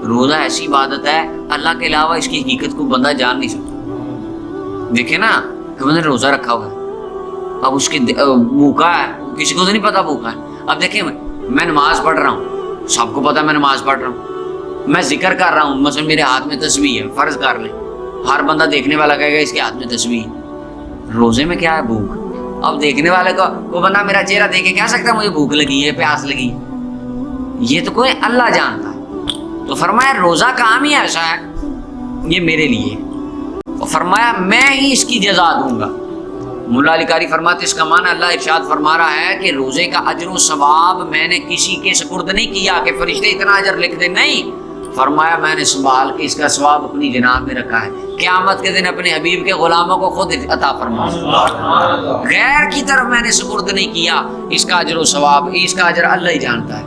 روزہ ایسی عبادت ہے اللہ کے علاوہ اس کی حقیقت کو بندہ جان نہیں سکتا. دیکھیں نا کہ بندے نے روزہ رکھا ہوا ہے, اب اس کی بھوکا ہے, کسی کو تو نہیں پتا بھوکا ہے. اب دیکھیں میں نماز پڑھ رہا ہوں, سب کو پتا میں نماز پڑھ رہا ہوں, میں ذکر کر رہا ہوں, مثلا میرے ہاتھ میں تسبیح ہے, فرض کر لیں ہر بندہ دیکھنے والا کہے گا اس کے ہاتھ میں تسبیح ہے. روزے میں کیا ہے؟ بھوک. اب دیکھنے والے کو بندہ میرا چہرہ دیکھ کے کہہ سکتا ہے مجھے بھوک لگی ہے, پیاس لگی ہے؟ یہ تو کوئی اللہ جانتا ہے. تو فرمایا روزہ کام ہی ایسا ہے یہ میرے لیے, اور فرمایا میں ہی اس کی جزا دوں گا. مولا علی قاری فرماتے اس کا معنی اللہ ارشاد فرما رہا ہے کہ روزے کا اجر و ثواب میں نے کسی کے سپرد نہیں کیا کہ فرشتے اتنا اجر لکھ دیں, نہیں. فرمایا میں نے سنبھال کے اس کا ثواب اپنی جناب میں رکھا ہے, قیامت کے دن اپنے حبیب کے غلاموں کو خود عطا فرماؤں. غیر کی طرف میں نے سپرد نہیں کیا, اس کا اجر و ثواب, اس کا اجر اللہ ہی جانتا ہے.